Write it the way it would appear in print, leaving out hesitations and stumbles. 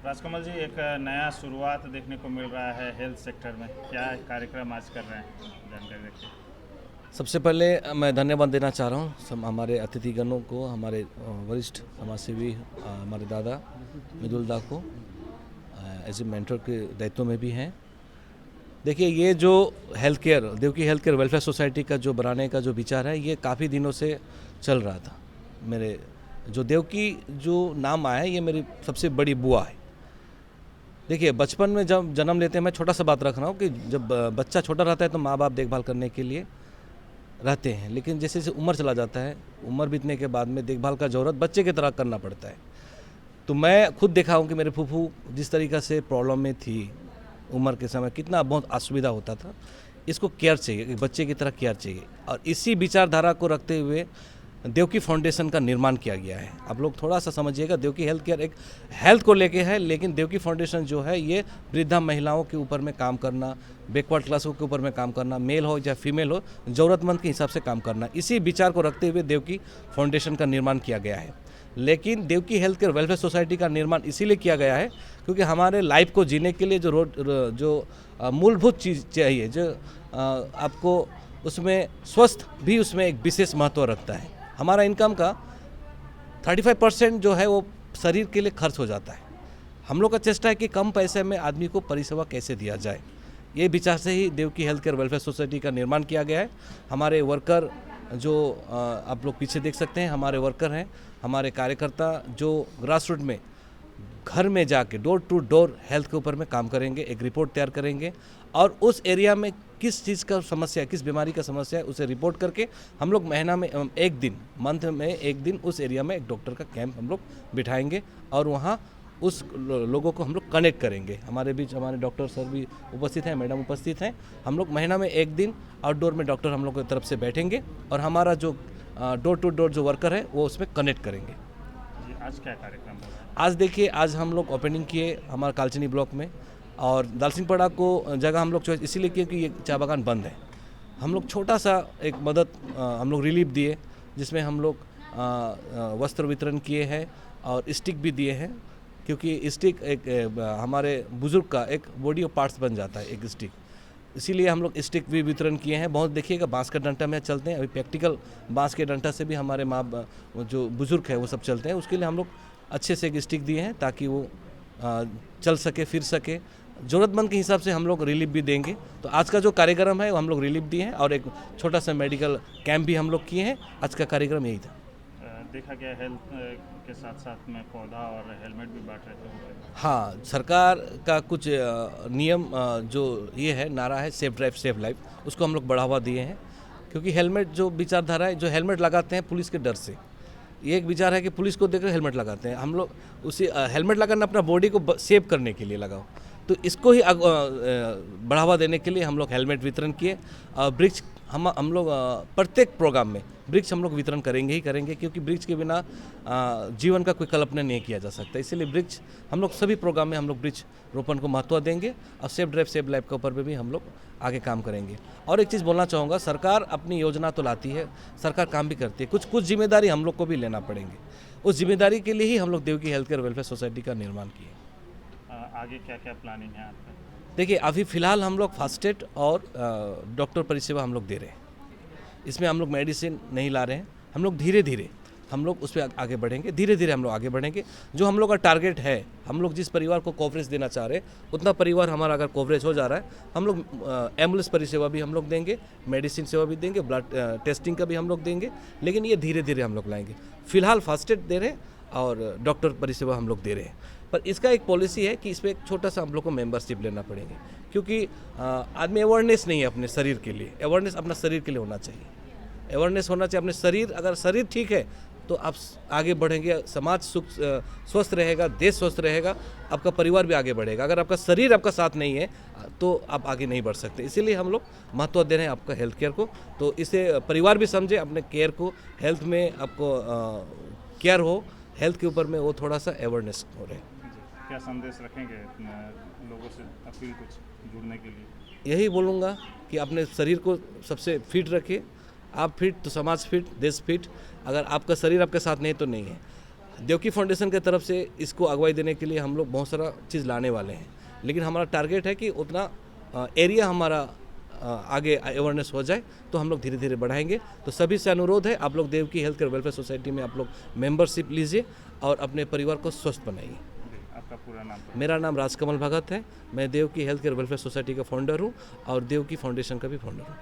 राजकमल जी, एक नया शुरुआत देखने को मिल रहा है हेल्थ सेक्टर में। क्या कार्यक्रम आज कर रहे हैं, जानकारी रखिए। सबसे पहले मैं धन्यवाद देना चाह रहा हूँ हमारे अतिथिगणों को, हमारे वरिष्ठ समाजसेवी हमारे दादा मिदुल को एज ए मेंटर के दायित्व में भी हैं। देखिए, ये जो health care Devki health care welfare society का जो बनाने का जो विचार है, ये काफ़ी दिनों से चल रहा था। मेरे जो देवकी जो नाम आया है, ये मेरी सबसे बड़ी बुआ है। देखिए, बचपन में जब जन्म लेते हैं, मैं छोटा सा बात रख रहा हूँ कि जब बच्चा छोटा रहता है तो माँ बाप देखभाल करने के लिए रहते हैं, लेकिन जैसे जैसे उम्र चला जाता है, उम्र बीतने के बाद में देखभाल का ज़रूरत बच्चे की तरह करना पड़ता है। तो मैं खुद देखा हूँ कि मेरे फूफू जिस तरीक़ा से प्रॉब्लम में थी उम्र के समय, कितना बहुत असुविधा होता था। इसको केयर चाहिए, एक बच्चे की तरह केयर चाहिए, और इसी विचारधारा को रखते हुए देवकी फाउंडेशन का निर्माण किया गया है। आप लोग थोड़ा सा समझिएगा, देवकी हेल्थ केयर एक हेल्थ को लेके है, लेकिन देवकी फाउंडेशन जो है ये वृद्धा महिलाओं के ऊपर में काम करना, बैकवर्ड क्लासों के ऊपर में काम करना, मेल हो या फीमेल हो, ज़रूरतमंद के हिसाब से काम करना, इसी विचार को रखते हुए देवकी फाउंडेशन का निर्माण किया गया है। लेकिन Devki health care welfare society का निर्माण इसीलिए किया गया है क्योंकि हमारे लाइफ को जीने के लिए जो मूलभूत चीज़ चाहिए, जो आपको उसमें स्वस्थ भी उसमें एक विशेष महत्व रखता है। हमारा इनकम का 35% जो है वो शरीर के लिए खर्च हो जाता है। हम लोग का चेष्टा है कि कम पैसे में आदमी को परिसेवा कैसे दिया जाए, ये विचार से ही Devki health care welfare society का निर्माण किया गया है। हमारे वर्कर जो आप लोग पीछे देख सकते हैं, हमारे वर्कर हैं, हमारे कार्यकर्ता जो ग्रास रूट में घर में जाके डोर टू डोर हेल्थ के ऊपर में काम करेंगे, एक रिपोर्ट तैयार करेंगे और उस एरिया में किस चीज़ का समस्या है, किस बीमारी का समस्या है, उसे रिपोर्ट करके हम लोग महीना में एक दिन, मंथ में एक दिन उस एरिया में एक डॉक्टर का कैंप हम लोग बिठाएंगे और वहाँ उस लोगों को हम लोग कनेक्ट करेंगे। हमारे बीच हमारे डॉक्टर सर भी उपस्थित हैं, मैडम उपस्थित हैं। हम लोग महीना में एक दिन आउटडोर में डॉक्टर हम लोग की तरफ से बैठेंगे और हमारा जो डोर टू डोर जो वर्कर है वो उसमें कनेक्ट करेंगे। आज क्या कार्यक्रम हो रहा है? आज देखिए, आज हम लोग ओपनिंग किए हमारा कालचिनी ब्लॉक में, और दालसिंहपड़ा को जगह हम लोग चॉइस इसीलिए किए कि ये चाय बागान बंद है। हम लोग छोटा सा एक मदद हम लोग रिलीफ दिए, जिसमें हम लोग वस्त्र वितरण किए हैं और स्टिक भी दिए हैं, क्योंकि स्टिक एक हमारे बुज़ुर्ग का एक बॉडी ऑफ पार्ट्स बन जाता है एक स्टिक, इसीलिए हम लोग स्टिक भी वितरण किए हैं। बहुत देखिएगा, बांस का डंटा में चलते हैं, अभी प्रैक्टिकल बांस के डंटा से भी हमारे माँ जो बुज़ुर्ग है वो सब चलते हैं। उसके लिए हम लोग अच्छे से एक स्टिक दिए हैं ताकि वो चल सके, फिर सके। ज़रूरतमंद के हिसाब से हम लोग रिलीफ भी देंगे। तो आज का जो कार्यक्रम है वो हम लोग रिलीफ दिए हैं और एक छोटा सा मेडिकल कैंप भी हम लोग किए हैं। आज का कार्यक्रम यही था। देखा गया हेल्थ के साथ साथ में पौधा और हेलमेट भी बांट रहे थे। हाँ, सरकार का कुछ नियम जो ये है, नारा है सेफ ड्राइव सेफ लाइफ, उसको हम लोग बढ़ावा दिए हैं। क्योंकि हेलमेट जो विचारधारा है, जो हेलमेट लगाते हैं पुलिस के डर से, ये एक विचार है कि पुलिस को देखकर हेलमेट लगाते हैं। हम लोग उसी हेलमेट लगाना अपना बॉडी को सेव करने के लिए लगाओ, तो इसको ही बढ़ावा देने के लिए हम लोग हेलमेट वितरण किए। वृक्ष हम लोग प्रत्येक प्रोग्राम में वृक्ष हम लोग वितरण करेंगे ही करेंगे, क्योंकि वृक्ष के बिना जीवन का कोई कल्पना नहीं किया जा सकता। इसीलिए वृक्ष हम लोग सभी प्रोग्राम में हम लोग वृक्ष रोपण को महत्व देंगे और सेफ ड्राइव सेफ लाइफ के ऊपर भी हम लोग आगे काम करेंगे। और एक चीज़ बोलना चाहूँगा, सरकार अपनी योजना तो लाती है, सरकार काम भी करती है, कुछ जिम्मेदारी हम लोग को भी लेना पड़ेंगे। उस जिम्मेदारी के लिए ही हम लोग Devki health care welfare society का निर्माण किए। आगे क्या क्या प्लानिंग है आपका? देखिए, अभी फ़िलहाल हम लोग फास्ट एड और डॉक्टर परिसेवा हम लोग दे रहे हैं। इसमें हम लोग मेडिसिन नहीं ला रहे हैं। हम लोग धीरे धीरे हम लोग उस पर आगे बढ़ेंगे, धीरे धीरे हम लोग आगे बढ़ेंगे। जो हम लोग का टारगेट है, हम लोग जिस परिवार को कवरेज देना चाह रहे हैं, उतना परिवार हमारा अगर कवरेज हो जा रहा है, हम लोग एम्बुलेंस परिसेवा भी हम लोग देंगे, मेडिसिन सेवा भी देंगे, ब्लड टेस्टिंग का भी हम लोग देंगे। लेकिन ये धीरे धीरे हम लोग लाएंगे। फ़िलहाल फास्ट एड दे रहे हैं और डॉक्टर परिसेवा हम लोग दे रहे हैं। पर इसका एक पॉलिसी है कि इसमें एक छोटा सा हम लोग को मेंबरशिप लेना पड़ेंगे, क्योंकि आदमी अवेयरनेस नहीं है अपने शरीर के लिए। अवेयरनेस अपना शरीर के लिए होना चाहिए, अवेयरनेस होना चाहिए अपने शरीर। अगर शरीर ठीक है तो आप आगे बढ़ेंगे, समाज स्वस्थ रहेगा, देश स्वस्थ रहेगा, आपका परिवार भी आगे बढ़ेगा। अगर आपका शरीर आपका साथ नहीं है तो आप आगे नहीं बढ़ सकते। इसीलिए हम लोग महत्व दे रहे हैं आपका हेल्थ केयर को। तो इसे परिवार भी समझे अपने केयर को, हेल्थ में आपको केयर हो, हेल्थ के ऊपर में वो थोड़ा सा अवेयरनेस हो रहे हैं। क्या संदेश रखेंगे लोगों से, अपील कुछ जुड़ने के लिए? यही बोलूँगा कि अपने शरीर को सबसे फिट रखिए। आप फिट तो समाज फिट, देश फिट। अगर आपका शरीर आपके साथ नहीं तो नहीं है। देवकी फाउंडेशन की तरफ से इसको अगुवाई देने के लिए हम लोग बहुत सारा चीज़ लाने वाले हैं, लेकिन हमारा टारगेट है कि उतना एरिया हमारा आगे अवेयरनेस हो जाए तो हम लोग धीरे धीरे बढ़ाएंगे। तो सभी से अनुरोध है, आप लोग Devki health care welfare society में आप लोग मेंबरशिप लीजिए और अपने परिवार को स्वस्थ बनाइए। जी, आपका पूरा नाम? मेरा नाम राजकमल भगत है, मैं Devki health care welfare society का फाउंडर हूँ और देवकी फाउंडेशन का भी फाउंडर हूँ।